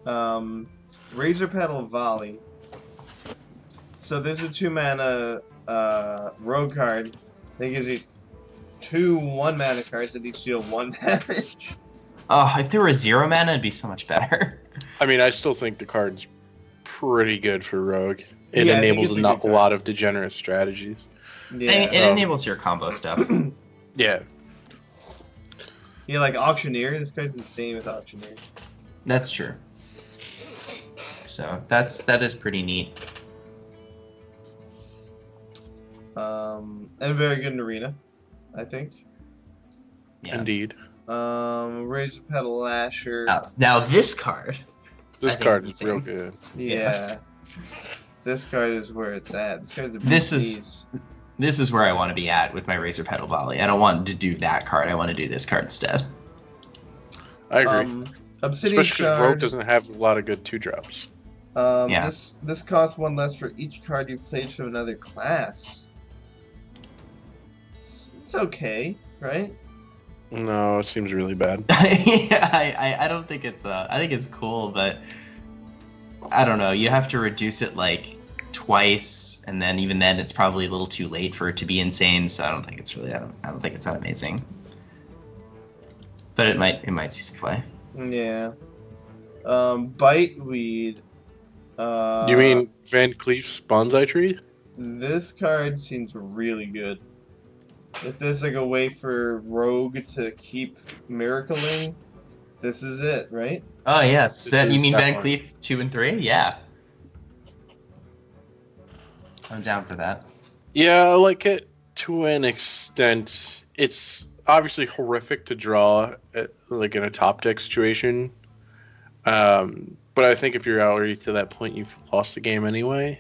Um, Razor Petal Volley. So this is a 2-mana rogue card that gives you two 1-mana cards that each deal 1 damage. Oh, if there were 0 mana, it'd be so much better. I mean, I still think the card's pretty good for Rogue. It Yeah, I think enables it's a not good a card. lot of degenerate strategies. Yeah. It enables your combo stuff. Yeah. Yeah, like Auctioneer. This card's insane with Auctioneer. That's true. So that is pretty neat. And very good in Arena, I think. Yeah. Indeed. Razor Petal Lasher. Now this card. This I think card it's is real insane. good. Yeah. This card is where it's at. This card's a This beast is- knees. This is where I want to be at with my Razor Petal Volley. I don't want to do that card. I want to do this card instead. I agree. Obsidian Especially because Rogue Shard. doesn't have a lot of good 2-drops. Yeah. This costs 1 less for each card you played from another class. It's okay, right? No, it seems really bad. Yeah, I don't think it's I think it's cool, but I don't know. You have to reduce it like twice, and then even then, it's probably a little too late for it to be insane. So I don't think it's really. I don't think it's that amazing. But it might see some play. Yeah. Biteweed. You mean Van Cleef's Bonsai Tree? This card seems really good. If there's like a way for Rogue to keep miracling, this is it, right? Oh yes, This you is mean that Van one. Cleef 2 and 3? Yeah, I'm down for that. Yeah, I like it to an extent. It's obviously horrific to draw, like in a top deck situation. But I think if you're already to that point, you've lost the game anyway.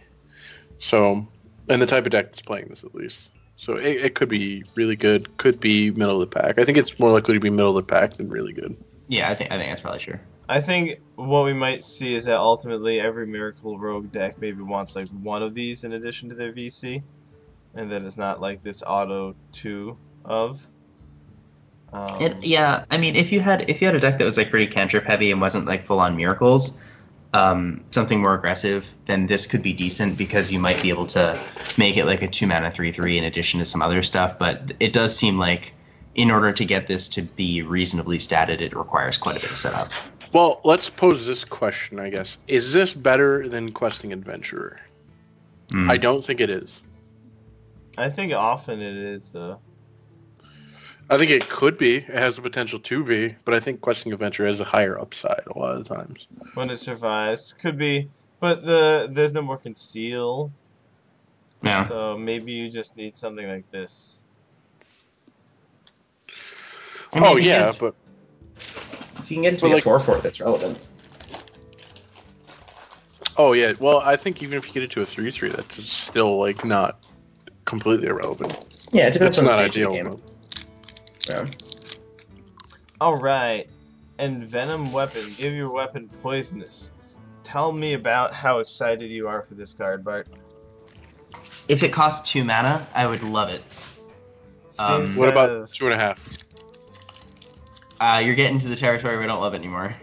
So, and the type of deck that's playing this at least. So it could be really good. Could be middle of the pack. I think it's more likely to be middle of the pack than really good. Yeah, I think that's probably true. I think what we might see is that ultimately every Miracle Rogue deck maybe wants like one of these in addition to their VC, and then it's not like this auto 2 of. Yeah, I mean, if you had a deck that was like pretty cantrip heavy and wasn't like full on miracles, something more aggressive, then this could be decent because you might be able to make it like a 2-mana 3/3 in addition to some other stuff. But it does seem like in order to get this to be reasonably statted, it requires quite a bit of setup. Well, let's pose this question, I guess. Is this better than Questing Adventurer? I don't think it is. I think often it is though. I think it could be. It has the potential to be, but I think Questing Adventure has a higher upside a lot of times. When it survives, could be, but there's no more conceal. Yeah. So maybe you just need something like this. I mean, Oh if you yeah, get- but if you can get it to but be like- a 4/4, that's relevant. oh yeah. Well, I think even if you get it to a 3/3, that's still like not completely irrelevant. Yeah, it depends It's on the not stage of the ideal. game. But Yeah. All right, and Venom Weapon. Give your weapon poisonous. Tell me about how excited you are for this card, Bart. If it costs 2 mana, I would love it. Seems what kind about of- 2.5? You're getting to the territory we don't love it anymore.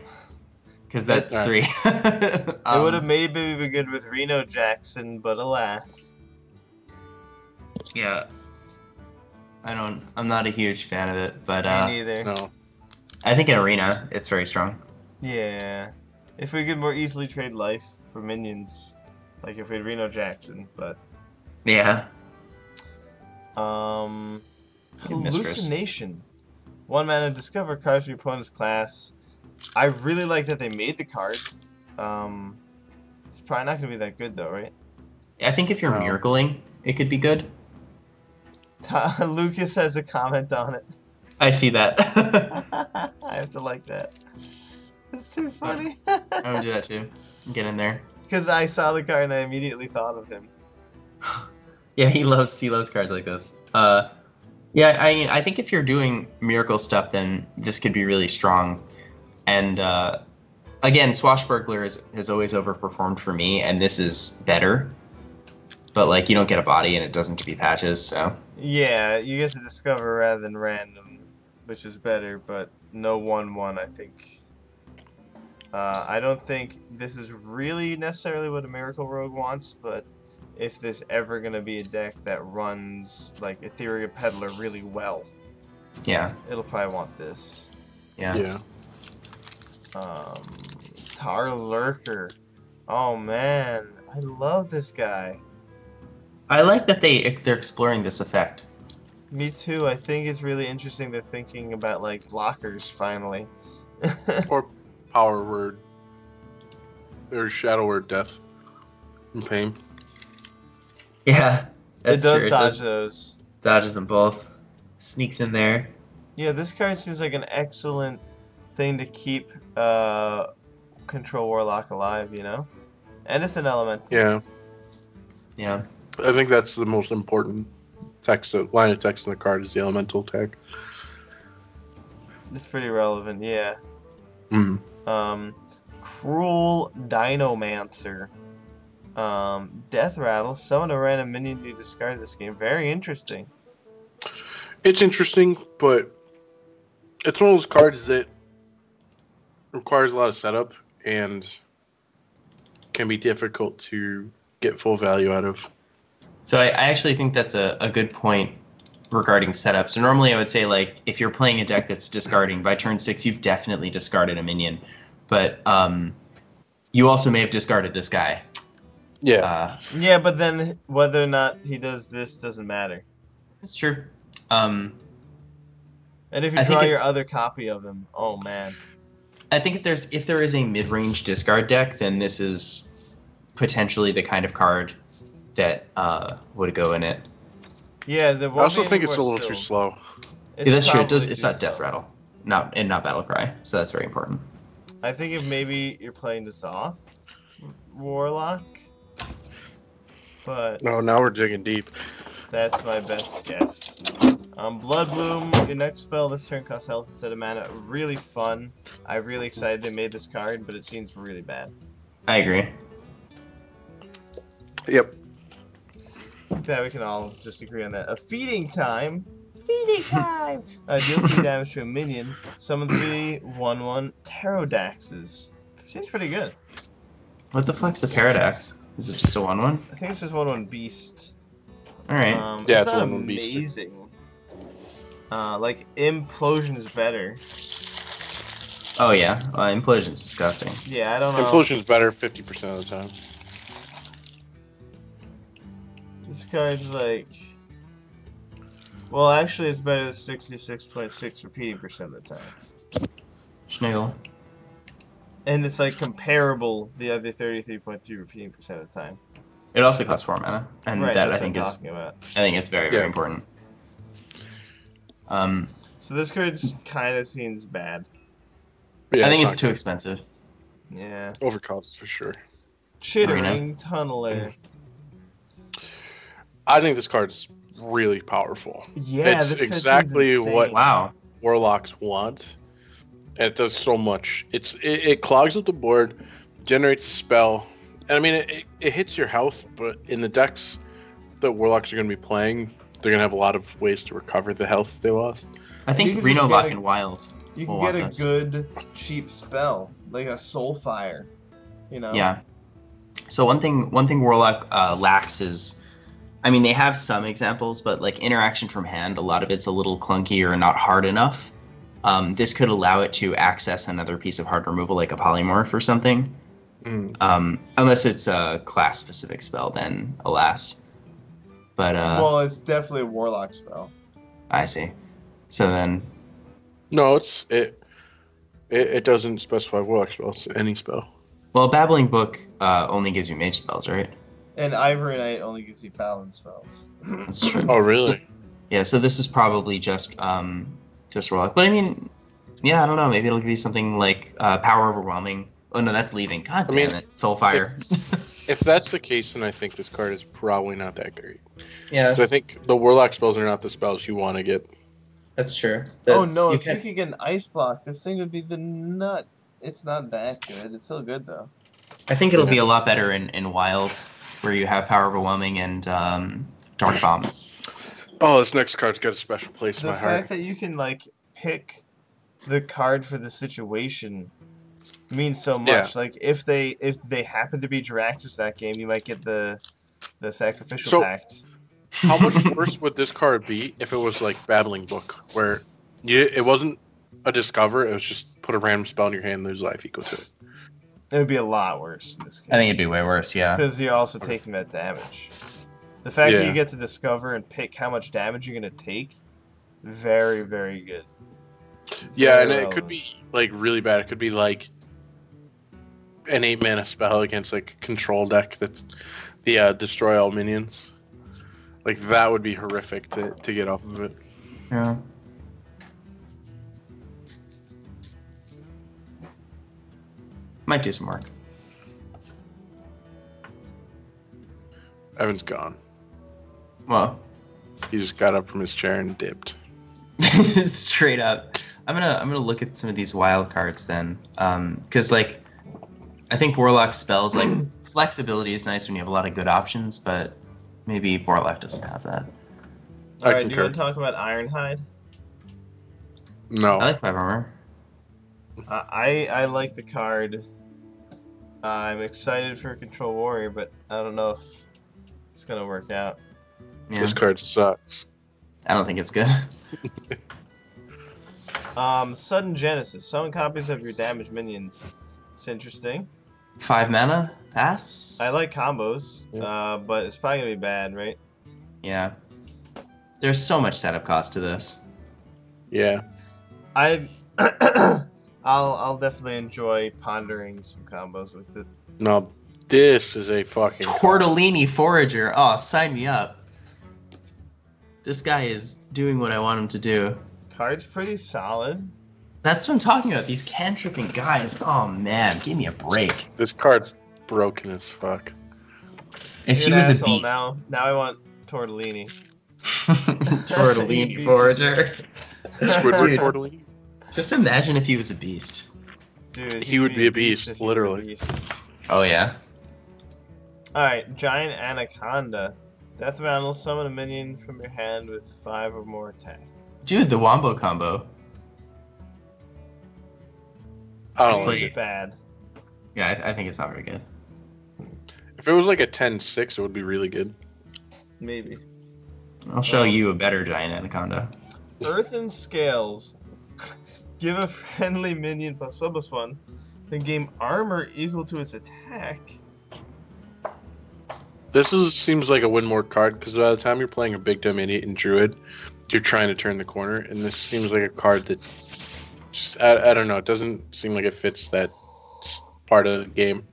Because that's Alright. 3. It would have maybe been good with Reno Jackson, but alas. Yeah. I'm not a huge fan of it, but Me neither. No. I think in Arena, it's very strong. Yeah. If we could more easily trade life for minions, like if we had Reno Jackson, but Yeah. Hallucination. Mistress. 1 mana, discover cards from your opponent's class. I really like that they made the card. It's probably not gonna be that good though, right? I think if you're No. miracling, it could be good. Lucas has a comment on it. I see that. I have to like that. It's too funny. I would do that too. Get in there. Because I saw the card and I immediately thought of him. Yeah, he loves cards like this. Yeah, I think if you're doing miracle stuff, then this could be really strong. And again, Swashbuckler has always overperformed for me, and this is better. But like, you don't get a body, and it doesn't be patches, so. Yeah, you get to discover rather than random, which is better, but no 1/1, I think. I don't think this is really necessarily what a Miracle Rogue wants, but if there's ever going to be a deck that runs like Ethereal Peddler really well, Yeah. it'll probably want this. Yeah. Yeah. Tar Lurker. Oh man, I love this guy. I like that they're exploring this effect. Me too. I think it's really interesting they're thinking about like blockers finally. Or power word. Or shadow word death. And pain. Yeah. That's it does true. dodge those. Dodges them both. Sneaks in there. Yeah, this card seems like an excellent thing to keep Control Warlock alive, you know? And it's an elemental. Yeah. Yeah. I think that's the most important line of text in the card is the elemental tag. It's pretty relevant, yeah. Mm. Cruel Dinomancer. Death Rattle. Summon a random minion you discard this game. Very interesting. It's interesting, but it's one of those cards that requires a lot of setup and can be difficult to get full value out of. So I actually think that's a good point regarding setup. So normally I would say, like, if you're playing a deck that's discarding, by turn 6, you've definitely discarded a minion. But you also may have discarded this guy. Yeah. Yeah, but then whether or not he does this doesn't matter. It's true. And if you draw your other copy of him, oh man. I think if there is a mid-range discard deck, then this is potentially the kind of card that would go in it. Yeah, I also think it's a little too slow. Yeah, that's true. It's not Death Rattle, not Battle Cry, so that's very important. I think if maybe you're playing the Zoth Warlock, but No, now we're digging deep. that's my best guess. Blood Bloom, your next spell this turn costs health instead of mana. Really fun. I'm really excited they made this card, but it seems really bad. I agree. Yep. Yeah, we can all just agree on that. A Feeding Time. Feeding Time! Deal 3 damage to a minion. Summon 3 1/1 Pterodaxes. Seems pretty good. What the fuck's the Paradox? Is it just a 1/1? I think it's just 1/1 Beast. Alright. Yeah, it's it's not 1/1 Beast. amazing. Like, Implosion is better. Oh yeah, Implosion's disgusting. Yeah, I don't know. Implosion's better 50% of the time. This card's like... Well, actually, it's better than 66.6 repeating percent of the time. Schniggle. And it's like comparable the other 33.3 repeating percent of the time. It also costs 4 mana, and Right, that that's I think what I'm is talking about. very Yeah. important. So this card kind of seems bad. Yeah, I think not it's too good. expensive. Yeah. Overcost for sure. Chittering Tunneler. I think this card's really powerful. Yeah, It's this card exactly seems insane. what- Wow. Warlocks want. And it does so much. It clogs up the board, generates a spell. And I mean, it hits your health, but in the decks that Warlocks are going to be playing, they're going to have a lot of ways to recover the health they lost. I You think can Reno just Lock get a- and Wild. You will can get want a this. good, cheap spell, like a Soulfire. You know? Yeah. So one thing Warlock lacks is, I mean, they have some examples, but like interaction from hand, a lot of it's a little clunky or not hard enough. This could allow it to access another piece of hard removal, like a polymorph or something. Unless it's a class-specific spell, then alas. But Well, it's definitely a Warlock spell. I see. So then, No, it doesn't specify Warlock spells. It's any spell. well, Babbling Book only gives you mage spells, right? And Ivory Knight only gives you Paladin spells. That's true. Oh, really? Yeah, so this is probably just Warlock. But I mean, yeah, I don't know. Maybe it'll give you something like Power Overwhelming. Oh no, that's leaving. God damn it, Soulfire. If that's the case, then I think this card is probably not that great. Yeah, So I think the Warlock spells are not the spells you want to get. that's true. Oh no, if you could get an Ice Block, this thing would be the nut. It's not that good. It's still good though. I think it'll be a lot better in Wild, where you have Power Overwhelming and Dark Bomb. Oh, this next card's got a special place in The my fact heart. that you can like pick the card for the situation means so much. Like if they happen to be Jiraxis that game, you might get the sacrificial So- pact. How much worse would this card be if it was like Battling Book, where it wasn't a discover, it was just put a random spell in your hand and lose life equal to it? It would be a lot worse in this case. I think it'd be way worse. Yeah. because you're also taking that damage. The fact that Yeah. you get to discover and pick how much damage you're gonna take, very, very good. Yeah, Very and it relevant. could be like really bad. It could be like an 8-mana spell against like a control deck that's the destroy all minions. Like that would be horrific to get off of it. Yeah. Might do some work. Evan's gone. Well, He just got up from his chair and dipped. straight up. I'm gonna look at some of these wild cards then, because like, I think Warlock spells like flexibility is nice when you have a lot of good options, but maybe Warlock doesn't have that. I Alright, do you concur. want to talk about Ironhide? No. I like 5 armor. I like the card. I'm excited for Control Warrior, but I don't know if it's gonna work out. Yeah, This card sucks. I don't think it's good. Sudden Genesis. Summon copies of your damaged minions. It's interesting. 5 mana, pass. I like combos, but it's probably gonna be bad, right? Yeah. There's so much setup cost to this. Yeah. I'll definitely enjoy pondering some combos with it. No. This is a fucking Tortellini Forager. Oh, sign me up. This guy is doing what I want him to do. Card's pretty solid. That's what I'm talking about. These cantripping guys. Oh man, give me a break. This card's broken as fuck. If he You're an was a asshole. beast. Now I want Tortellini. Tortellini Piece of Forager. Squidward Dude. Tortellini? Just imagine if he was a beast. Dude, He would be a beast, if he were a literally. beast. Oh yeah. Alright, Giant Anaconda. Death Rattle, summon a minion from your hand with 5 or more attack. Dude, the Wombo combo. I don't I like think it. it's bad. Yeah, I think it's not very good. If it was like a 10-6, it would be really good. Maybe. I'll show you a better giant anaconda. Earthen Scales. Give a friendly minion +1/+1. Then gain armor equal to its attack. Seems like a win more card because by the time you're playing a big Dominion and Druid, you're trying to turn the corner, and this seems like a card that just I don't know. It doesn't seem like it fits that part of the game.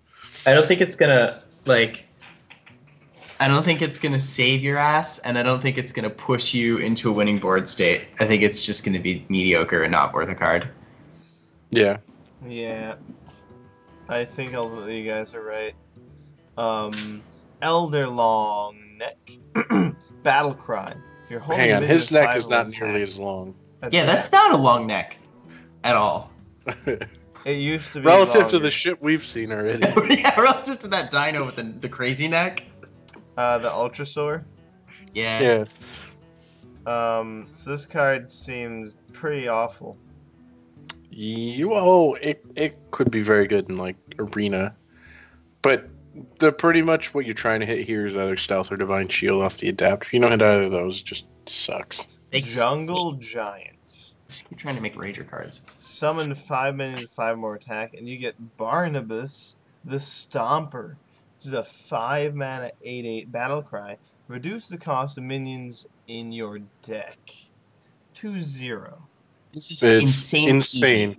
I don't think it's gonna I don't think it's gonna save your ass, and I don't think it's gonna push you into a winning board state. I think it's just gonna be mediocre and not worth a card. Yeah, Yeah. I think ultimately you guys are right. Elder Long Neck. Battle Cry. If you're holding hang a on. minion His with neck 5 is or not more nearly attack, as long. Yeah, that's not a long neck at all. It used to be Relative to longer. the shit we've seen already. Yeah, relative to that dino with the crazy neck. The Ultrasaur. Yeah. Yeah. So this card seems pretty awful. It could be very good in like arena, but the pretty much what you're trying to hit here is either stealth or divine shield off the adapt. If you don't hit either of those, it just sucks. They Jungle Giants. just keep trying to make Rager cards. Summon 5 minions with 5 more attack, and you get Barnabas the Stomper. This is a 5 mana 8/8 battle cry. Reduce the cost of minions in your deck to 0. This is It's insane. insane.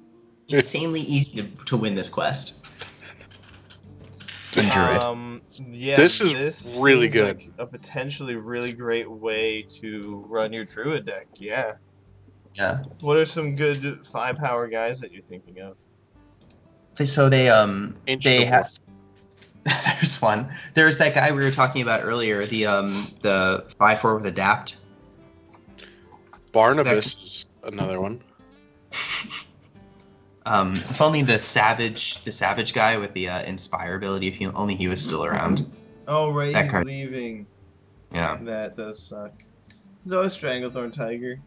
Insanely easy to win this quest. In Druid. Yeah, This is really seems good. Like a potentially really great way to run your Druid deck. Yeah. Yeah. What are some good 5 power guys that you're thinking of? So they Ancient they of have. There's one. There's that guy we were talking about earlier. The 5/4 with adapt. Barnabas is another one. If only the savage guy with the inspire ability. If only he was still around. Oh, right, That he's card. leaving. Yeah. That does suck. There's always Stranglethorn Tiger.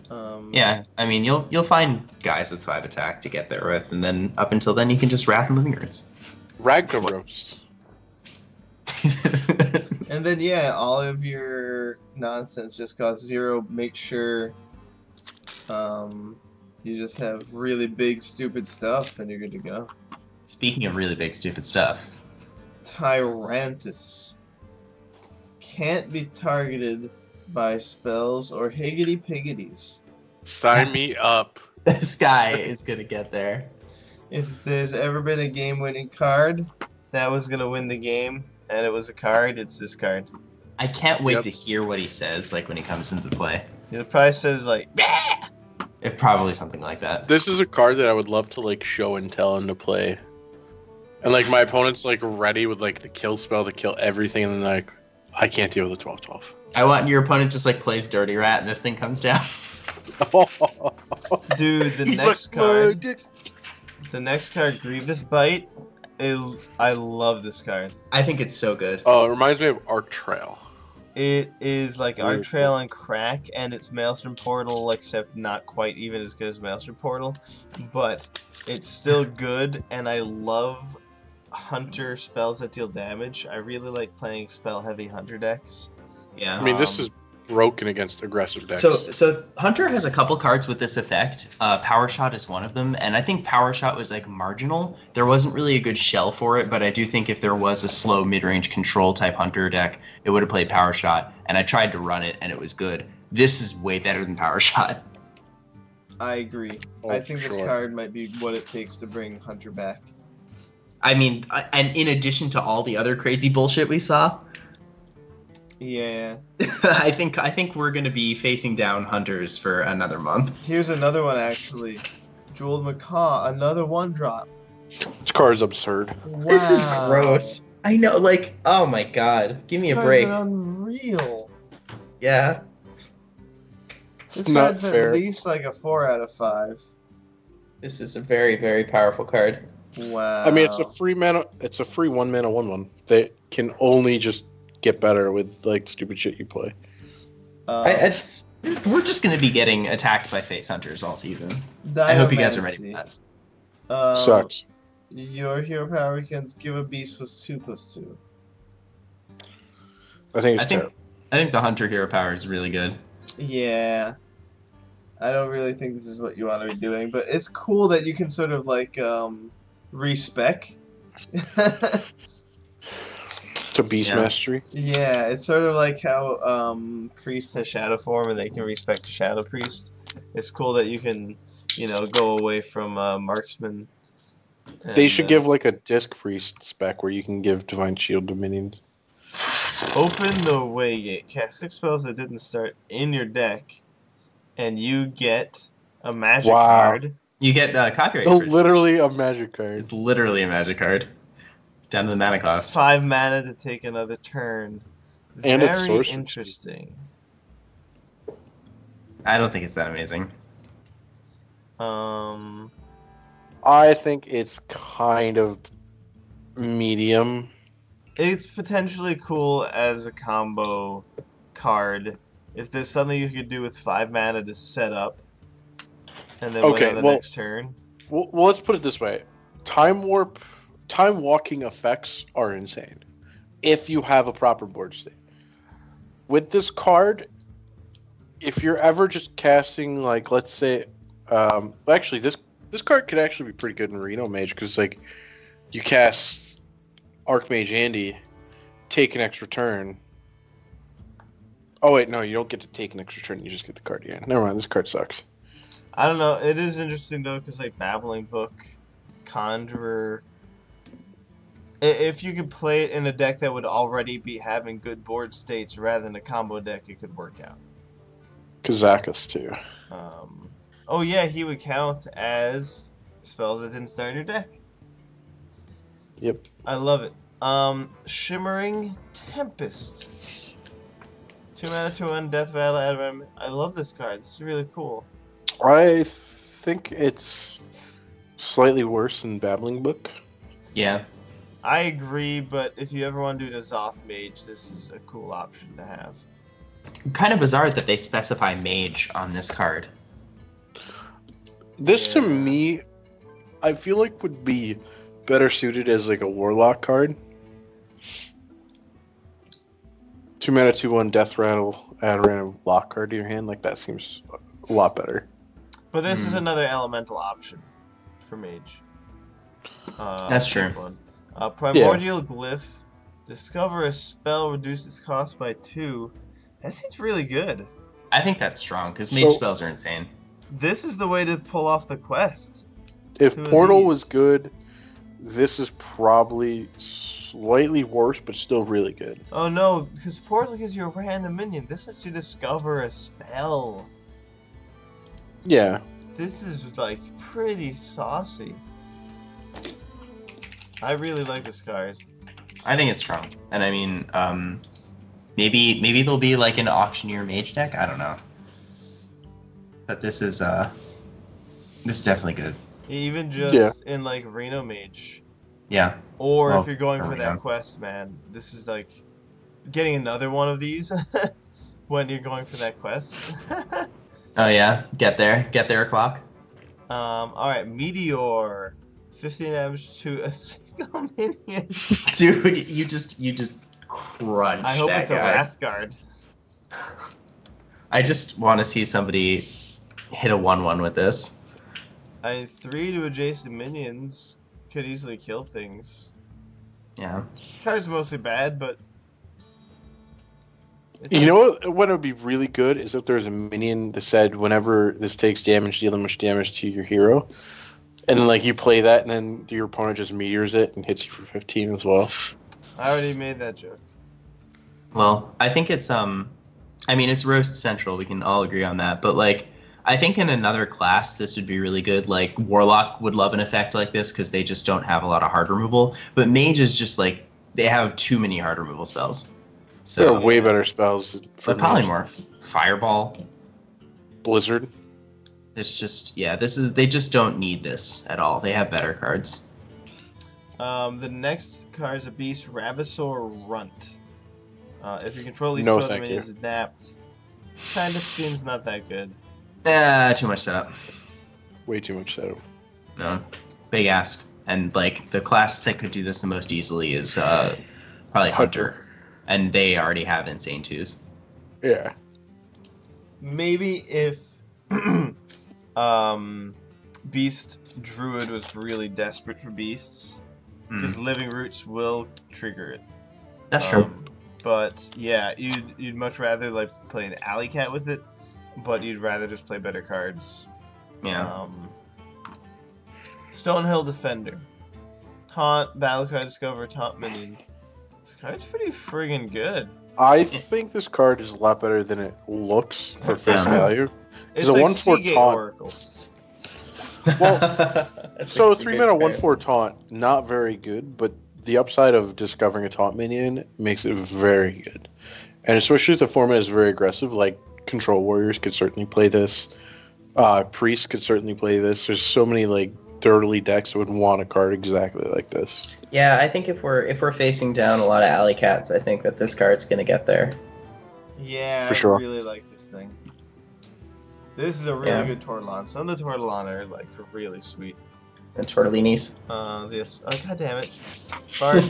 Yeah, I mean, you'll find guys with 5 attack to get there with, and then up until then, you can just Wrath and Living Roots. Ragnaros. And then yeah, all of your nonsense just costs 0. Make sure you just have really big stupid stuff and you're good to go. Speaking of really big stupid stuff, Tyrantus can't be targeted by spells or higgity piggities. Sign me up. this guy is gonna get there. If there's ever been a game-winning card that was gonna win the game, and it was a card, it's this card. I can't wait Yep. to hear what he says, like when he comes into play. It probably says like, "Bah!" It probably something like that. This is a card that I would love to like show and tell into play. And like my opponent's like ready with like the kill spell to kill everything, and then like I can't deal with the 12/12. I want your opponent just like plays Dirty Rat, and this thing comes down. Dude, the He's next like, card, "Dick." the next card, Grievous Bite. I love this card. I think it's so good. Oh, it reminds me of Arc Trail. It is like Very Arc Trail and Crack, and it's Maelstrom Portal, except not quite even as good as Maelstrom Portal, but it's still good, and I love Hunter spells that deal damage. I really like playing spell-heavy Hunter decks. Yeah. I mean, this is broken against aggressive decks. So Hunter has a couple cards with this effect. Power Shot is one of them, and I think Power Shot was like marginal. There wasn't really a good shell for it, but I do think if there was a slow mid-range control type Hunter deck, it would have played Power Shot. And I tried to run it, and it was good. This is way better than Power Shot. I agree. Oh, I think this sure. card might be what it takes to bring Hunter back. I mean, and in addition to all the other crazy bullshit we saw, Yeah. I think we're gonna be facing down Hunters for another month. Here's another one, actually. Jeweled Macaw, another 1-drop. This card is absurd. Wow. This is gross. I know, like, oh my god, give me a This break. card's unreal. Yeah. This It's not card's fair. at least like a 4 out of 5. This is a very, very powerful card. Wow. I mean, it's a free mana. It's a free 1-mana 1/1 that can only just get better with like stupid shit you play. We're just gonna be getting attacked by face hunters all season. I hope you guys are ready for that. Sucks. Your hero power can give a beast +2/+2. I think it's I terrible. think the hunter hero power is really good. Yeah. I don't really think this is what you want to be doing, but it's cool that you can sort of like respec. To Beast Yeah. Mastery. Yeah, it's sort of like how Priest has Shadow Form and they can respect Shadow Priest. It's cool that you can, go away from Marksman. They should give like a Disc Priest spec where you can give Divine Shield to minions. Open the Waygate. Cast 6 spells that didn't start in your deck, and you get a magic Wow. card. You get copyright. Oh, for it. literally a magic card. It's literally a magic card. Down to the mana cost. 5 mana to take another turn. And it's Very sorcery. interesting. I don't think it's that amazing. I think it's kind of medium. It's potentially cool as a combo card. If there's something you could do with 5 mana to set up, and then win Okay, on the well- next turn. Well, let's put it this way: time walking effects are insane if you have a proper board state. With this card, if you're ever just casting, like, let's say, actually, this card could actually be pretty good in Reno Mage because, like, you cast Archmage Andy, take an extra turn. Oh wait, no, you don't get to take an extra turn. You just get the card again. Never mind, this card sucks. I don't know. It is interesting though, because like Babbling Book, Conjurer. If you could play it in a deck that would already be having good board states rather than a combo deck, it could work out. Kazakus too. Oh yeah, he would count as spells that didn't start in your deck. Yep. I love it. Shimmering Tempest. 2 mana, 2/1, Death Rattle, Adam. I love this card. This is really cool. I think it's slightly worse than Babbling Book. Yeah. I agree, but if you ever want to do an Azoth Mage, this is a cool option to have. kind of bizarre that they specify mage on this card. This to Yeah. me, I feel like would be better suited as like a warlock card. 2 mana, 2/1 death rattle, add a random lock card to your hand. Like that seems a lot better. But this is Hmm. another elemental option for mage. That's cheap true. one. Primordial Glyph. Discover a spell, reduces cost by 2. That seems really good. I think that's strong because mage So- spells are insane. This is the way to pull off the quest. If Who are Portal these? was good, this is probably slightly worse, but still really good. Oh no, because Portal gives you a random minion. This lets you discover a spell. Yeah. This is like pretty saucy. I really like this card. I think it's strong, and I mean, maybe there'll be like an auctioneer mage deck. I don't know, but this is definitely good. Even just Yeah. in like Reno Mage. Yeah, Or Well, if you're going for early that on. quest, man, this is like getting another one of these when you're going for that quest. oh yeah, get there o'clock. Alright, Meteor. 15 damage to a single minion. Dude, you just crunch. I hope that it's a guy. Wrathguard. I just want to see somebody hit a 1/1 with this. 3 to adjacent minions could easily kill things. Yeah. Card's mostly bad, but it's You know what would be really good is if there's a minion that said whenever this takes damage, deal much damage to your hero. And then like you play that and then your opponent just meteors it and hits you for 15 as well. I already made that joke. Well, I think it's I mean it's roast central. We can all agree on that. But like, I think in another class this would be really good. Like Warlock would love an effect like this because they just don't have a lot of hard removal. But Mage is just like they have too many hard removal spells. There So are way better spells for but Polymorph, Fireball. Blizzard. It's just they just don't need this at all. They have better cards. The next card is a beast, Ravasor Runt. If you control these No, other thank minions adapt. Kinda seems not that good. Too much setup. Way too much setup. No, big ask. And like the class that could do this the most easily is probably Hunter, and they already have insane twos. Yeah. Maybe if Beast Druid was really desperate for beasts, because Living Roots will trigger it. That's true. But yeah, you'd much rather like play an Alley Cat with it, but you'd rather just play better cards. Yeah. Stonehill Defender. Taunt, Battlecry, Discover, Taunt Minion. This card's pretty friggin' good. I think this card is a lot better than it looks for face Yeah. value. It's a like 1/4 Seagate taunt. Oracle. So 3 mana 1/4 taunt, not very good, but the upside of discovering a taunt minion makes it very good. And especially if the format is very aggressive, like Control Warriors could certainly play this. Priests could certainly play this. There's so many like dirtily decks that would want a card exactly like this. Yeah, I think if we're facing down a lot of alley cats, I think that this card's gonna get there. Yeah, For sure. I really like this thing. This is a really Yeah. good Tortolon. Some of the Tortolon are like really sweet. And Tortellinis. This. Oh, God damn it. Bart.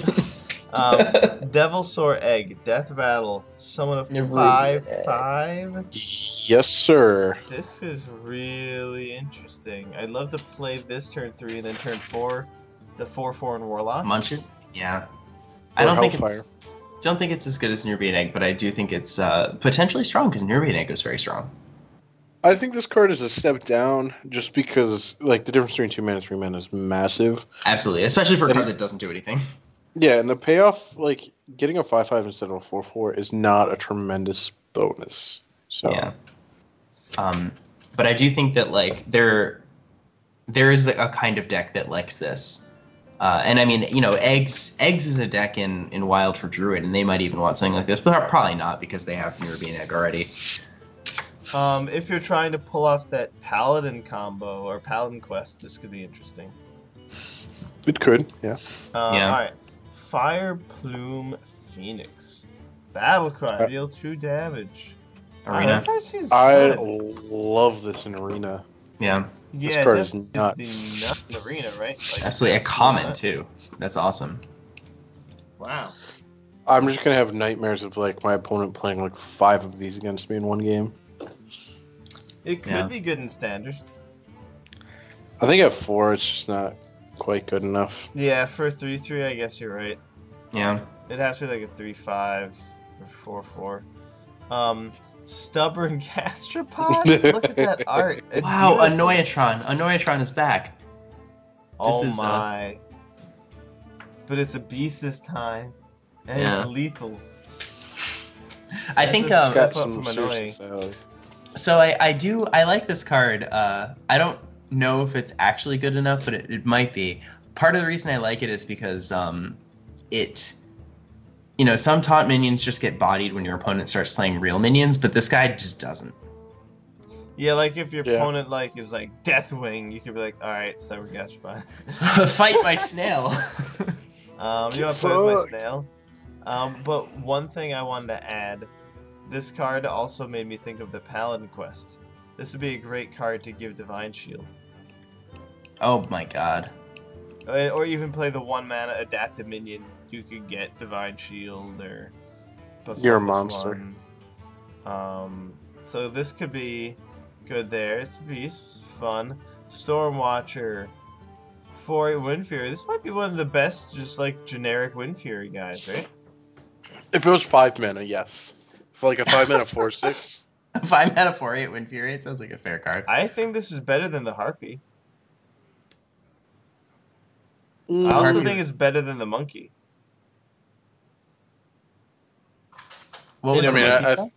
Devilsaur Egg. Death Rattle. Summon a Never 5/5. Yes, sir. This is really interesting. I'd love to play this turn 3 and then turn 4. The 4/4 in Warlock. Munch it? Yeah. I Or don't think Hellfire. don't think it's as good as Nearbian Egg, but I do think it's potentially strong because Nearbian Egg is very strong. I think this card is a step down just because like the difference between 2 mana and 3 mana is massive. Absolutely, especially for a And- card that doesn't do anything. Yeah, and the payoff, like getting a 5/5 instead of a 4/4, is not a tremendous bonus. So Yeah. But I do think that like there is a kind of deck that likes this. And I mean, eggs is a deck in Wild for Druid, and they might even want something like this, but probably not because they have Nearbian Egg already. If you're trying to pull off that Paladin combo or Paladin quest, this could be interesting. it could, yeah. Yeah. Alright. Fire Plume Phoenix. Battlecry. Uh, Deal 2 damage. Arena. That card seems I good. love this in Arena. Yeah, Yeah, card is definitely nuts. the nut in arena, right? Like, absolutely. A absolute common nut. too. That's awesome. Wow. I'm just gonna have nightmares of like my opponent playing like 5 of these against me in one game. It could Yeah. be good in standard. I think at 4 it's just not quite good enough. Yeah, for 3-3, I guess you're right. Yeah. It'd have to be like a 3-5 or 4-4. Stubborn gastropod? Look at that art. It's Wow, beautiful. Annoyatron. Annoyatron is back. Oh This is, my. But it's a beast this time. And Yeah. it's lethal. I That's think a It's got Step up some from serious Annoy. salad. so. I like this card. I don't know if it's actually good enough, but it might be. Part of the reason I like it is because it. Some taunt minions just get bodied when your opponent starts playing real minions, but this guy just doesn't. Yeah, like if your Yeah. opponent like is like Deathwing, you could be like, alright, Stubborn gastropod. Fight my snail. You want to play with my snail? But one thing I wanted to add, this card also made me think of the Paladin quest. This would be a great card to give Divine Shield. Oh my god. Or even play the 1-mana adaptive minion. You could get Divine Shield or... You're a +1/+1. monster. So this could be good there. It's beast, fun. Stormwatcher. 4 Wind Fury. This might be one of the best, just like generic Wind Fury guys, right? If it was 5 mana, yes. For like a 5 mana 4/6. 5 mana 4/8 Wind Fury. It sounds like a fair card. I think this is better than the Harpy. I Mm, also Harpy- think it's better than the Monkey. What was I the mean, monkey I- stuff?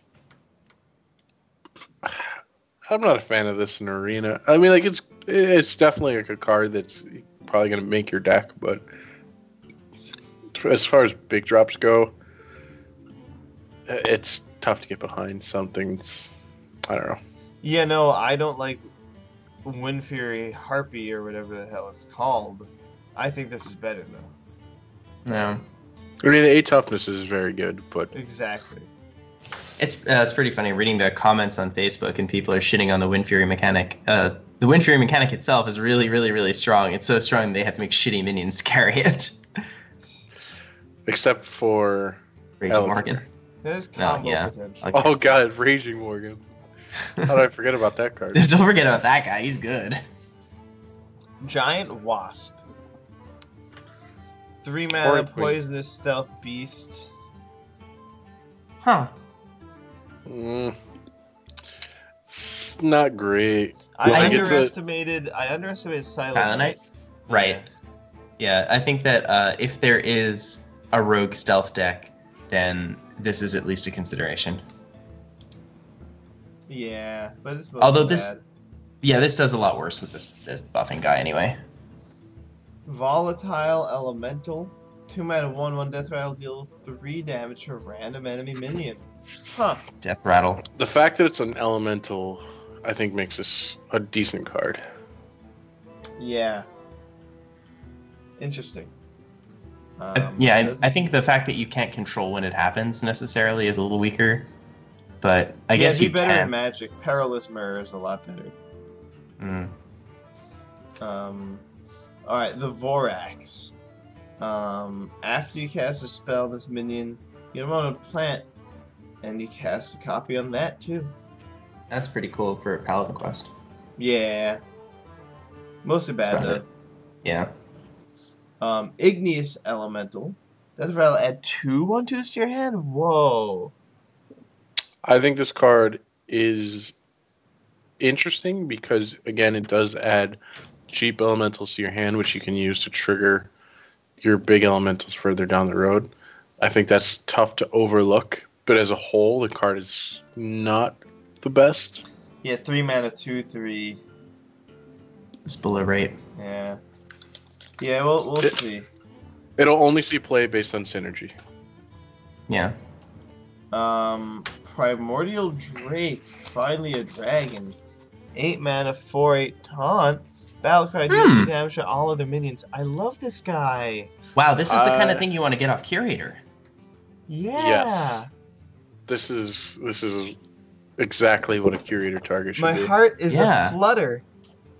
I'm not a fan of this in Arena. I mean, like it's definitely like a card that's probably gonna make your deck, but as far as big drops go, it's tough to get behind something. I don't know. Yeah, no, I don't like Wind Fury Harpy or whatever the hell it's called. I think this is better though. No. I mean, the 8 toughness is very good, but Exactly. It's pretty funny reading the comments on Facebook and people are shitting on the Wind Fury mechanic. The Wind Fury mechanic itself is really, really, really strong. It's so strong they have to make shitty minions to carry it. except for Raging Element. Morgan. There's combo yeah. potential. Okay. oh god, Raging Morgan. How did I forget about that card? Don't forget about that guy. He's good. Giant Wasp. 3 mana Horrid Queen. poisonous stealth beast. Huh. Mm, it's not great. I Like, it's a- underestimated Silent Silent Knight. Knight? Right. Yeah, I think that if there is a rogue stealth deck, then this is at least a consideration. Yeah, but it's mostly Although this- bad. Yeah, this does a lot worse with this buffing guy anyway. Volatile Elemental. 2 mana 1/1 Death Rattle, deal 3 damage to a random enemy minion. Huh. Death Rattle. The fact that it's an elemental, I think, makes this a decent card. Yeah. Interesting. I think the fact that you can't control when it happens necessarily is a little weaker. But I guess it'd you be better in can. Magic. Perilous Mirror is a lot better. Mm. Alright, the Vorax. After you cast a spell on this minion, you don't want to plant, and you cast a copy on that too. That's pretty cool for a Paladin quest. Yeah. Mostly bad though. Yeah. Igneous Elemental. Death Rattle, add 2/1/2s to your hand? Whoa. I think this card is interesting because, again, it does add cheap elementals to your hand, which you can use to trigger your big elementals further down the road. I think that's tough to overlook, but as a whole, the card is not the best. Yeah, 3 mana 2/3. It's below rate. Yeah. Yeah, we'll see. It'll only see play based on synergy. Yeah. Primordial Drake. Finally a dragon. 8 mana 4/8 taunt. Battlecry, deal 2 damage to all other minions. I love this guy. Wow, this is the kind of thing you want to get off Curator. Yeah. Yes. This is exactly what a curator target should My be. heart is Yeah. a flutter.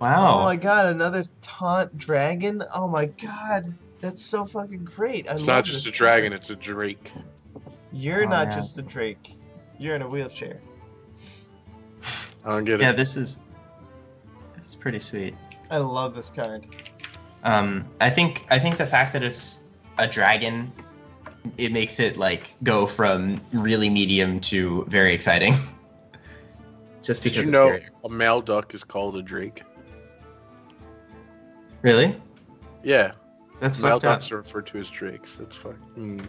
Wow. Oh my god, another taunt dragon? Oh my god. That's so fucking great. I It's love not just this a dragon; card. it's a drake. You're Oh, not man. just a Drake. You're in a wheelchair. I don't get Yeah, it. this is pretty sweet. I love this card. I think the fact that it's a dragon, it makes it like go from really medium to very exciting. Just Did because you of know curator. a male duck is called a drake? Really? Yeah, That's male fucked up. ducks are referred to as drakes. That's fine.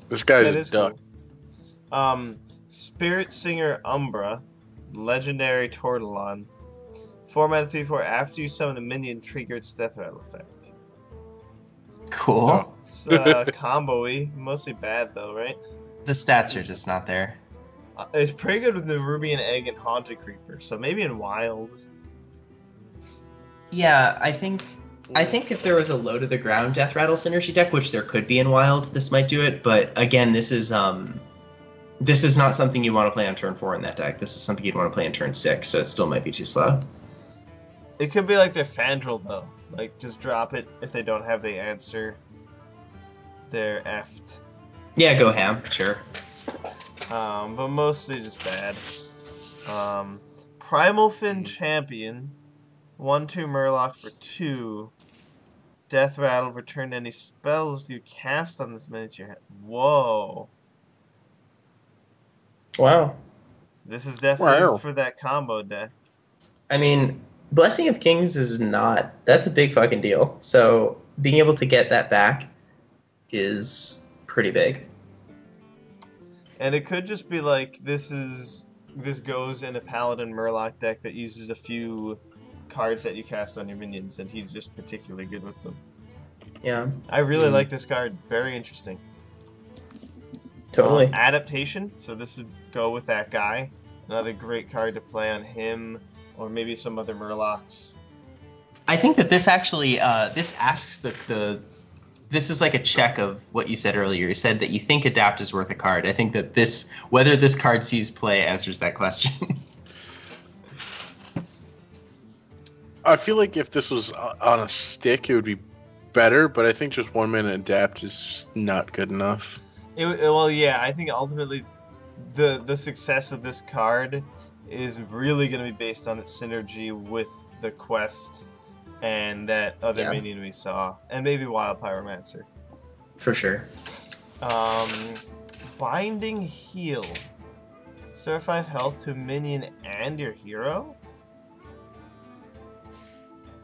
This guy's That a is duck. cool. Spirit Singer Umbra, Legendary Tortolon. 4 mana 3/4. After you summon a minion, trigger its death rattle effect. Cool. Oh. It's combo-y. Mostly bad though, right? The stats are just not there. It's pretty good with the Rubian Egg and Haunted Creeper, so maybe in Wild. Yeah, I think if there was a low to the ground Death Rattle synergy deck, which there could be in Wild, this might do it. But again, this is not something you want to play on turn 4 in that deck. This is something you'd want to play in turn 6, so it still might be too slow. It could be like their Fandral though. Like just drop it if they don't have the answer. They're effed. Yeah, go ham, sure. But mostly just bad. Primal Fin Champion. 1/2 Murloc for 2. Death Rattle. Return any spells you cast on this miniature. Whoa. Wow. This is definitely Wow. for that combo deck. I mean, Blessing of Kings is not. That's a big fucking deal. So being able to get that back is pretty big. And it could just be like this goes in a Paladin Murloc deck that uses a few cards that you cast on your minions, and he's just particularly good with them. Yeah, I really like this card. Very interesting. totally. Adaptation. So this would go with that guy. Another great card to play on him, or maybe some other Murlocs. I think that this actually this asks this is like a check of what you said earlier. You said that you think Adapt is worth a card. I think that whether this card sees play answers that question. I feel like if this was on a stick, it would be better. But I think just 1 mana adapt is just not good enough. Well, yeah, I think ultimately the success of this card is really going to be based on its synergy with the quest and that other minion we saw, and maybe Wild Pyromancer. For sure. Binding Heal. Stir 5 health to a minion and your hero?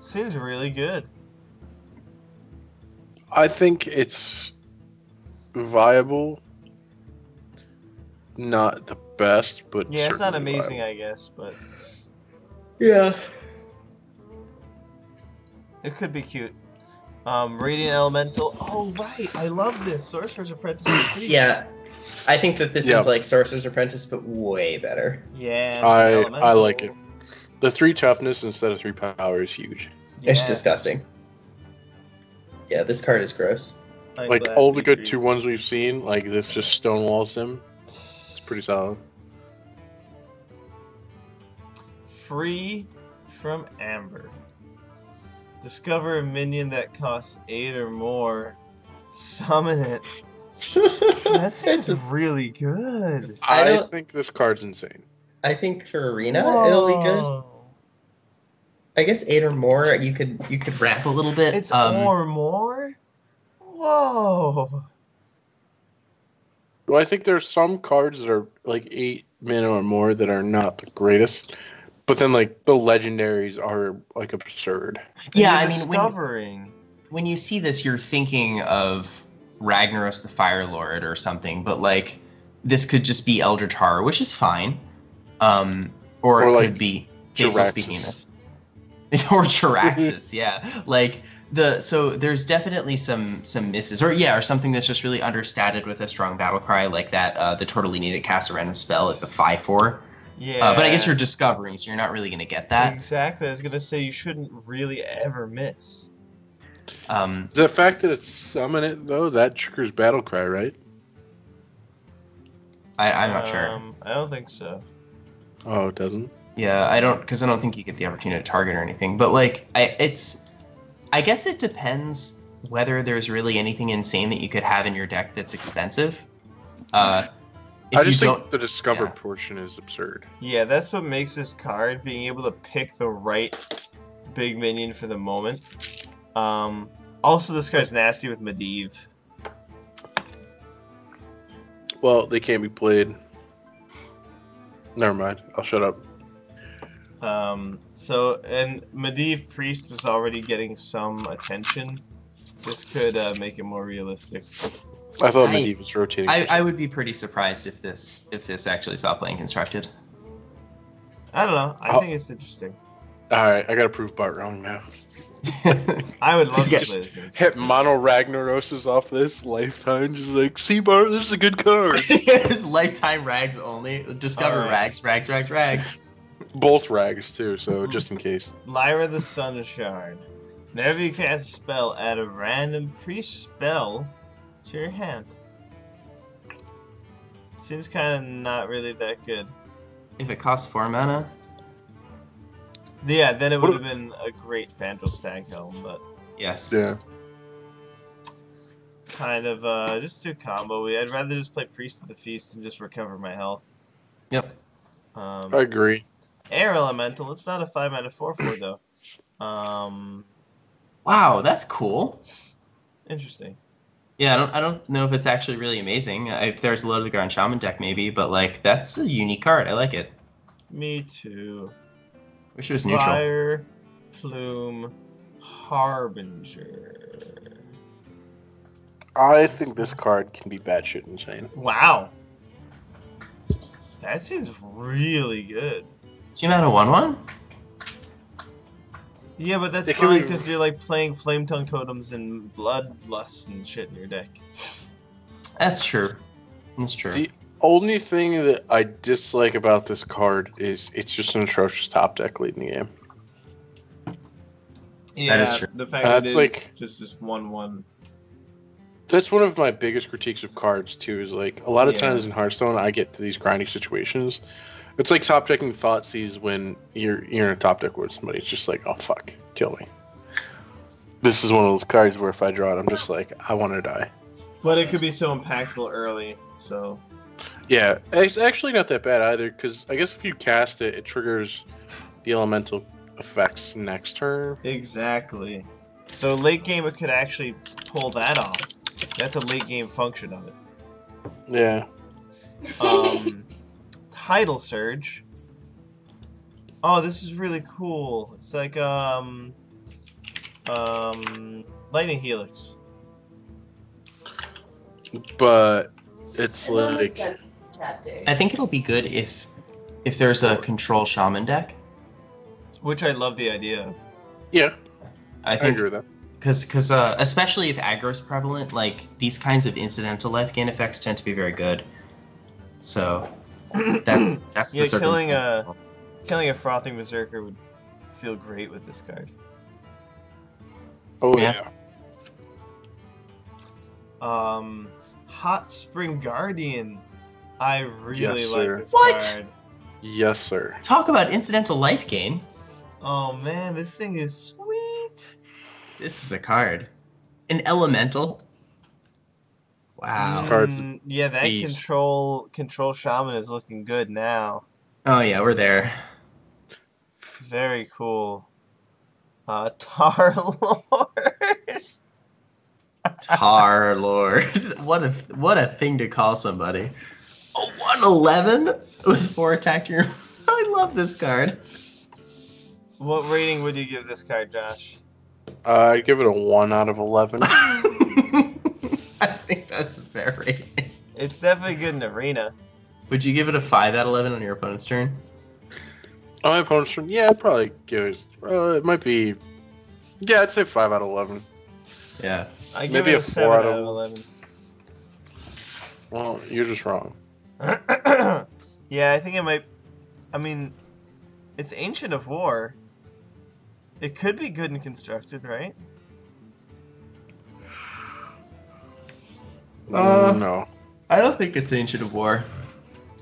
Seems really good. I think it's viable. Not the best, but Yeah, it's not certainly amazing, viable. I guess, but Yeah. it could be cute. Radiant Elemental. Oh, right. I love this. Sorcerer's Apprentice and Priest. Yeah. I think that this Yeah. is like Sorcerer's Apprentice, but way better. Yeah. it's I an elemental. like it. The 3 toughness instead of 3 power is huge. It's Yes. disgusting. Yeah, this card is gross. I'm Like glad all you the good agree. 2/1s we've seen, like this just stonewalls him. It's pretty solid. Free from Amber. Discover a minion that costs 8 or more. Summon it. That seems really good. I I don't- think this card's insane. I think for Arena it'll be good. Whoa. I guess 8 or more you could ramp a little bit. It's or more? Whoa. Well, I think there's some cards that are like 8 mana or more that are not the greatest, but then like the legendaries are like absurd. Yeah, You're I mean discovering. when you see this, you're thinking of Ragnaros the Fire Lord or something, but like this could just be Eldritch Horror, which is fine. Or it like could be Faceless Jiraxxus. Behemoth. Or Jiraxxus, yeah. Like so there's definitely some misses, or something that's just really understated with a strong battle cry like that. The Tortellini that casts a random spell at the 5/4. Yeah. But I guess you're discovering, so you're not really gonna get that. Exactly. I was going to say you shouldn't really ever miss. The fact that it's summon it though, that triggers battle cry, right? I'm not sure. I don't think so. Oh, it doesn't. Yeah, I don't think you get the opportunity to target or anything. But like, I guess it depends whether there's really anything insane that you could have in your deck that's expensive. I just think the discover portion is absurd. Yeah, that's what makes this card, being able to pick the right big minion for the moment. Also, this card's nasty with Medivh. Well, they can't be played. Never mind. I'll shut up. And Medivh Priest was already getting some attention. This could make it more realistic. I thought Medivh was rotating. I would be pretty surprised if this actually saw playing constructed. I don't know. I think it's interesting. Alright, I gotta prove Bart wrong now. I would love to Just play this game. hit Mono Ragnaroses off this lifetime, just like, see Bart, this is a good card. It's lifetime rags only. Discover rags. Both rags too, so just in case. Lyra the Sun Shard. Whenever you cast a spell, add a random priest spell to your hand. Seems kind of not really that good. If it costs 4 mana. Yeah, then it would have been a great Fandral Staghelm, but Yes. Yeah. kind of just do combo. I'd rather just play Priest of the Feast and just recover my health. Yep. I agree. Air Elemental. It's not a 5-mana 4/4 though. Wow, that's cool. Interesting. Yeah, I don't know if it's actually really amazing. If there's a Load of the Ground Shaman deck, maybe, but like that's a unique card. I like it. Me too. Wish it was neutral. Fire Plume Harbinger. I think this card can be batshit insane. Wow. That seems really good. 2 mana 1/1. Yeah, but that's It can fine be- because you're like playing Flame Tongue Totems and Bloodlusts and shit in your deck. That's true. That's true. The only thing that I dislike about this card is it's just an atrocious top deck late in the game. Yeah, is true. the fact that That's it's like- just this 1/1. That's one of my biggest critiques of cards too. Is like a lot of Yeah. times in Hearthstone, I get to these grinding situations. It's like top decking Thoughtseize when you're in a top deck with somebody. It's just like, oh fuck, kill me. This is one of those cards where if I draw it, I'm just like, I want to die. But it could be so impactful early, so... Yeah, it's actually not that bad either. Because I guess if you cast it, it triggers the elemental effects next turn. Exactly. So late game it could actually pull that off. That's a late game function of it. Yeah. Tidal Surge. Oh, this is really cool. It's like Lightning Helix. But it's like I think it'll be good if there's a control shaman deck. Which I love the idea of. yeah, I I think agree with that. because especially if aggro's prevalent, like these kinds of incidental life gain effects tend to be very good. So that's Yeah, the circumstance. killing a Frothing Berserker would feel great with this card. Oh Yeah. yeah. Hot Spring Guardian. I really Yes, like sir. this What? card. Yes, sir. Talk about incidental life gain. Oh man, this thing is sweet. This is a card. An elemental. Wow. This card's Yeah, that beast. control shaman is looking good now. Oh yeah, we're there. Very cool. Tar Lord. Tar Lord. What a thing to call somebody. A 111 with 4 attack to your. I love this card. What rating would you give this card, Josh? I'd give it a 1 out of 11. I think that's a fair rating. It's definitely good in Arena. Would you give it a 5 out of 11 on your opponent's turn? On my opponent's turn, yeah, I'd probably give it. It might be. Yeah, I'd say 5 out of 11. Yeah. I give Maybe it a a 4 7 out out of of 11. Well, you're just wrong. Yeah, I think it might. I mean, it's Ancient of War. It could be good and constructed, right? Uh, No. I don't think it's Ancient of War.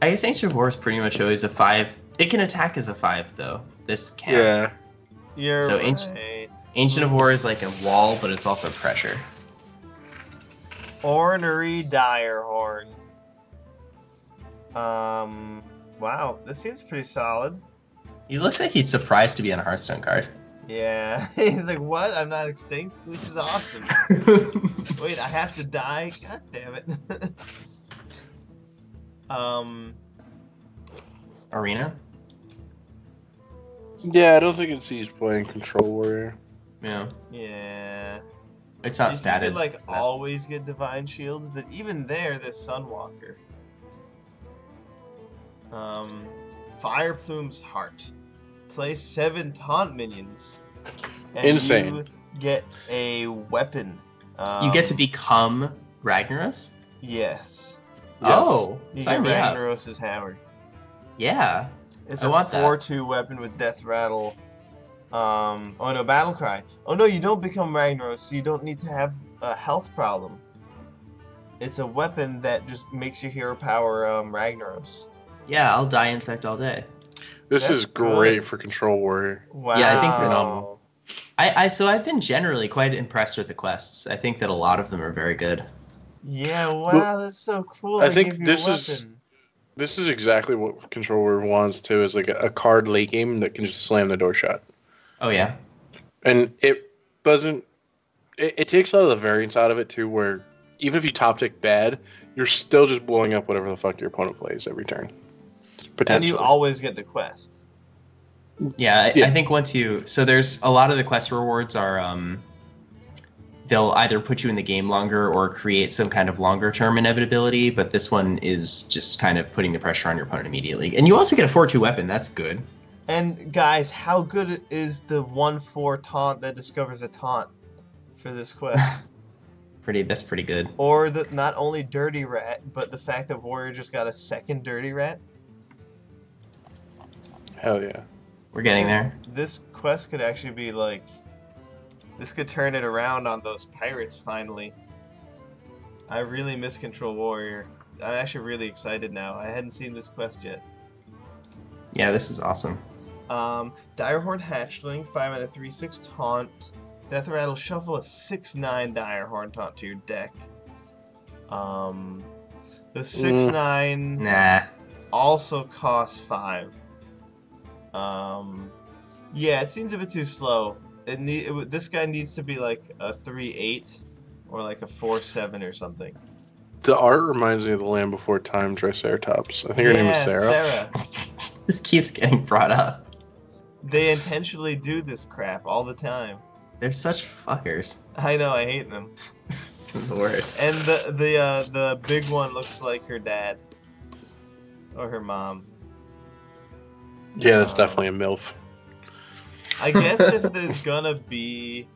I guess Ancient War is pretty much always a 5. It can attack as a 5 though. This can't. Yeah. You're So right. Ancient of War is like a wall, but it's also pressure. Ornery Direhorn. Wow, this seems pretty solid. He looks like he's surprised to be on a Hearthstone card. Yeah, he's like, what? I'm not extinct? This is awesome. Wait, I have to die? God damn it. Arena? Yeah, I don't think it's he's playing Control Warrior. Yeah. Yeah. It's not You statted. could, like, always get Divine Shields, but even there, there's Sunwalker. Fire Plume's Heart. Play 7 taunt minions. And Insane. You get a weapon. You get to become Ragnaros? Yes. Oh, You sign get me up. Ragnaros' Hammer. Yeah. It's I a want that. 4-2 weapon with Death Rattle. Oh no, Battle Cry. Oh no, you don't become Ragnaros, so you don't need to have a health problem. It's a weapon that just makes your hero power Ragnaros. Yeah, I'll die insect all day. This That's is great good. for Control Warrior. Wow. Yeah, I think phenomenal. So I've been generally quite impressed with the quests. I think that a lot of them are very good. Yeah, wow, Well, that's so cool. I They think give you a this is- weapon. This is exactly what Control Warrior wants too, is like a card late game that can just slam the door shut. Oh yeah. And it doesn't. It takes a lot of the variance out of it too, where even if you top tick bad, you're still just blowing up whatever the fuck your opponent plays every turn. And Potentially. you always get the quest. Yeah, Yeah. I think once you there's a lot of the quest rewards are they'll either put you in the game longer or create some kind of longer term inevitability, but this one is just kind of putting the pressure on your opponent immediately. And you also get a 4-2 weapon, that's good. And guys, how good is the 1/4 taunt that discovers a taunt for this quest? That's pretty good. Or the not only Dirty Rat, but the fact that Warrior just got a second Dirty Rat. Hell yeah. We're getting there. This quest could actually be like, this could turn it around on those pirates finally. I really miss Control Warrior. I'm actually really excited now. I hadn't seen this quest yet. Yeah, this is awesome. Direhorn Hatchling, 5 out of 3/6 taunt. Death Rattle, shuffle a 6/9 Direhorn taunt to your deck. The 6/9 Nah. also costs 5. Yeah, it seems a bit too slow. This guy needs to be like a 3/8 or like a 4/7 or something. The art reminds me of the Land Before Time Triceratops. I think her name is Sarah. This keeps getting brought up. They intentionally do this crap all the time. They're such fuckers. I know, I hate them. The worst. And the big one looks like her dad or her mom. Yeah, that's definitely a MILF. I guess if there's gonna be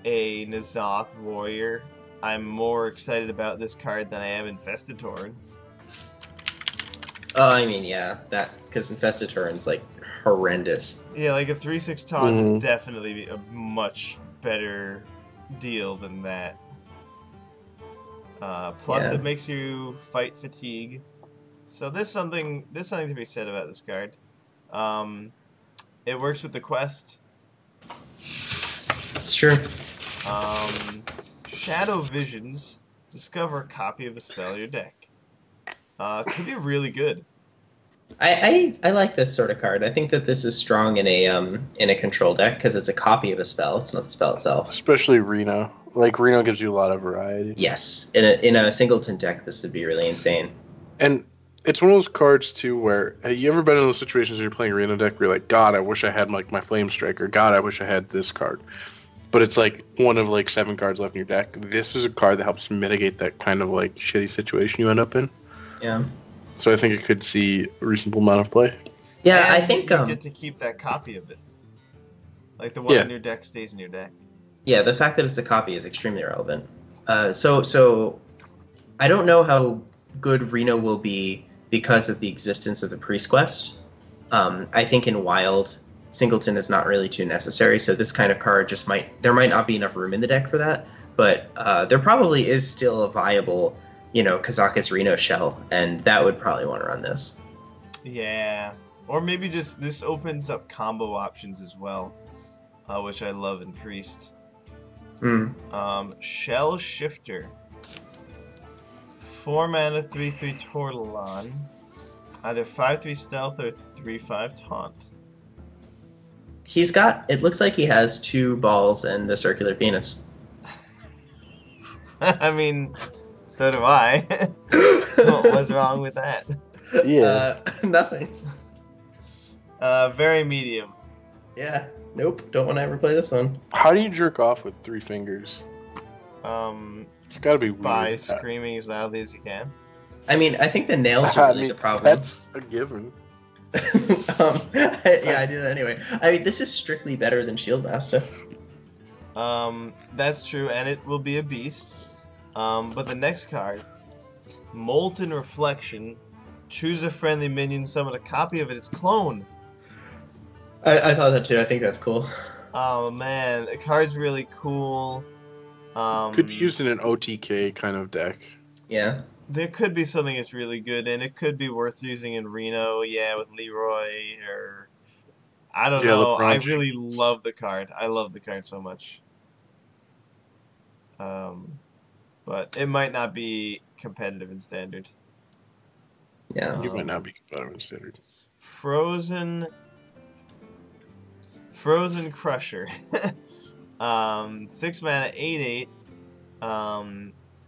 a N'Zoth warrior, I'm more excited about this card than I am Infestatorn. Oh, I mean, yeah, that because Infestatorn's like horrendous. Yeah, like a 3/6 taunt is Mhm. definitely a much better deal than that. Plus, Yeah. it makes you fight fatigue. So there's something to be said about this card. It works with the quest. It's true. Shadow Visions. Discover a copy of a spell in your deck. Could be really good. I like this sort of card. I think that this is strong in a control deck because it's a copy of a spell. It's not the spell itself. Especially Reno. Like, Reno gives you a lot of variety. Yes, in a singleton deck, this would be really insane. And it's one of those cards, too, where have you ever been in those situations where you're playing a Reno deck where you're like, God, I wish I had like my Flame Striker. God, I wish I had this card. But it's like one of like 7 cards left in your deck. This is a card that helps mitigate that kind of like shitty situation you end up in. Yeah. So I think it could see a reasonable amount of play. Yeah, And I think you get to keep that copy of it. Like the one Yeah. in your deck stays in your deck. yeah, the fact that it's a copy is extremely relevant. So I don't know how good Reno will be because of the existence of the Priest Quest. I think in Wild, Singleton is not really too necessary, so this kind of card there might not be enough room in the deck for that, but there probably is still a viable, Kazakus Reno Shell, and that would probably want to run this. Yeah. Or maybe just this opens up combo options as well, which I love in Priest. Shell Shifter. 4 mana, 3/3 Tortolon. Either 5/3 Stealth or 3/5 Taunt. It looks like he has 2 balls and a circular penis. I mean, so do I. What's wrong with that? Yeah. Nothing. Very medium. Yeah. Nope. Don't want to ever play this one. How do you jerk off with 3 fingers? It's gotta be weird. By screaming as loudly as you can. I mean, I think the nails are really the problem. That's a given. Yeah, I do that anyway. I mean, this is strictly better than Shieldmaster. That's true, and it will be a beast. But the next card, Molten Reflection. Choose a friendly minion, summon a copy of its clone. I thought that too. I think that's cool. Oh man, the card's really cool. Could be used in an OTK kind of deck. Yeah. There could be something that's really good, and it could be worth using in Reno, yeah, with Leroy, or... I don't know. I really love the card. I love the card so much. But it might not be competitive in Standard. Yeah. You might not be competitive in Standard. Frozen Crusher. 6 mana, 8/8.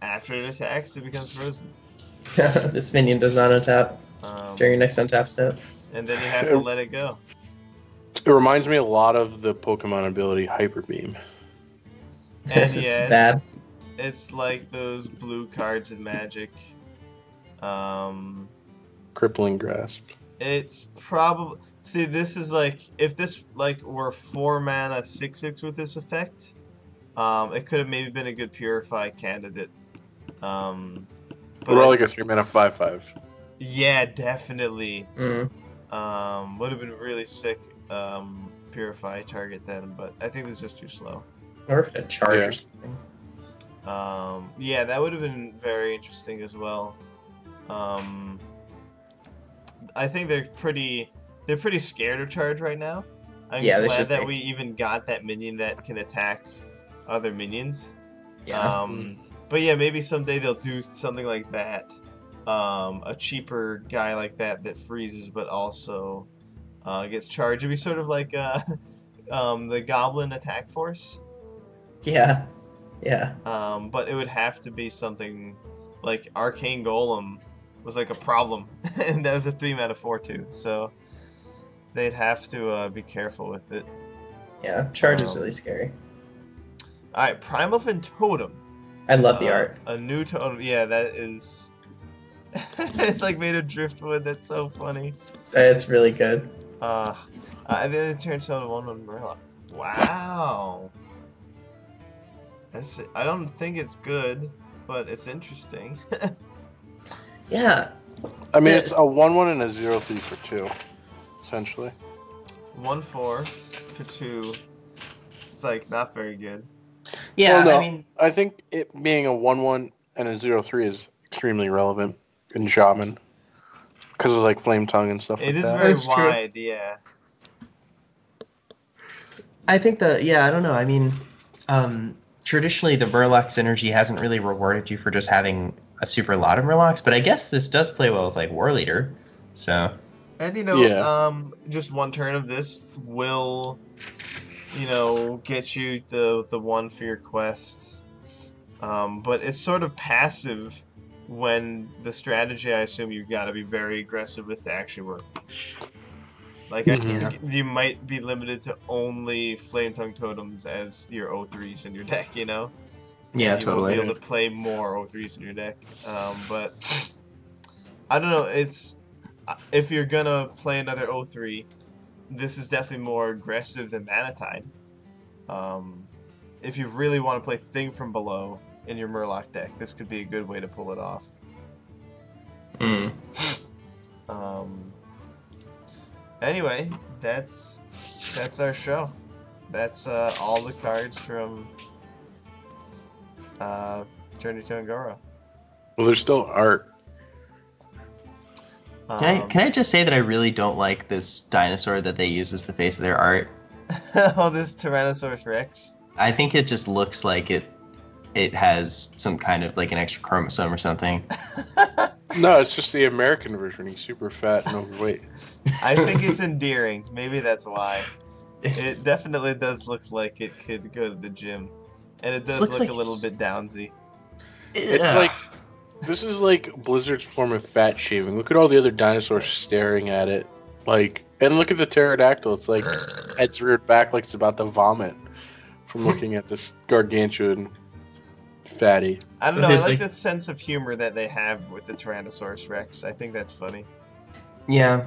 After it attacks, it becomes frozen. This minion does not untap during your next untap step. And then you have to let it go. It reminds me a lot of the Pokemon ability Hyper Beam. And It's yeah, bad. it's like those blue cards in Magic. Crippling Grasp. It's probably... See, this is like... If this like were 4 mana 6/6 with this effect, it could have maybe been a good Purify candidate. What about like a 3 mana 5/5? Yeah, definitely. Mm. Would have been really sick Purify target then, but I think it's just too slow. Or if it charge or something. Yeah, that would have been very interesting as well. I think they're pretty scared of charge right now. I'm glad that we even got that minion that can attack other minions. Yeah. But yeah, maybe someday they'll do something like that. A cheaper guy like that freezes but also gets charged. It'd be sort of like the Goblin Attack Force. Yeah. Yeah. But it would have to be something like Arcane Golem was like a problem, and that was a 3 mana 4/2. So they'd have to be careful with it. Yeah. Charge is really scary. All right, Primalfin Totem. I love the art. A new totem. Yeah, that is. It's like made of driftwood. That's so funny. It's really good. And then it turns out to 1/1 Murloc. Wow. I don't think it's good, but it's interesting. Yeah. I mean, it's a 1/1 and a 0/3 for 2, essentially. 1/4 for 2. It's like not very good. Yeah, Well, no, I mean, I think it being a 1/1 and a 0/3 is extremely relevant in Shaman because of like Flame Tongue and stuff. It is like that. very That's true. wide, yeah. I think I don't know. I mean, traditionally the Murloc synergy hasn't really rewarded you for just having a super lot of Murlocs, but I guess this does play well with like War Leader. So. And just one turn of this will, get you the one for your quest. But it's sort of passive when the strategy, I assume you gotta be very aggressive with to actually work. Like, you might be limited to only Flame Tongue Totems as your O3s in your deck, Yeah, you totally. won't be able to play more O3s in your deck. But I don't know, if you're gonna play another O3, this is definitely more aggressive than Manatide. If you really want to play Thing from Below in your Murloc deck, this could be a good way to pull it off. Anyway, that's our show. That's all the cards from Journey to Un'Goro. Well, there's still art. Can I just say that I really don't like this dinosaur that they use as the face of their art? Oh, this Tyrannosaurus Rex. I think it just looks like it has some kind of like an extra chromosome or something. No, it's just the American version. He's super fat and overweight. I think it's endearing. Maybe that's why. It definitely does look like it could go to the gym. And it does Looks look like a little bit downsy. It's Ugh. like this is like Blizzard's form of fat shaming. Look at all the other dinosaurs staring at it. Like, and look at the pterodactyl. It's like it's reared back like it's about to vomit from looking at this gargantuan fatty. I don't know. I It's like like- the sense of humor that they have with the Tyrannosaurus Rex. I think that's funny. Yeah.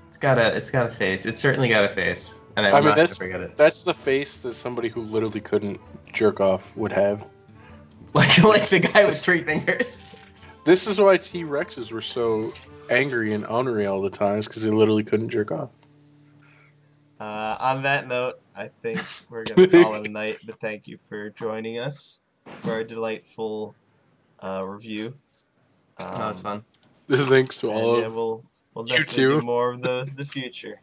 It's got a face. It's certainly got a face. And I'm I mean, not gonna that's forget it. that's the face that somebody who literally couldn't jerk off would have. Like the guy with 3 fingers. This is why T Rexes were so angry and ornery all the time, because they literally couldn't jerk off. On that note, I think we're going to call it a night, but thank you for joining us for our delightful review. That was fun. Thanks to And all yeah, of we'll you definitely too. do more of those in the future.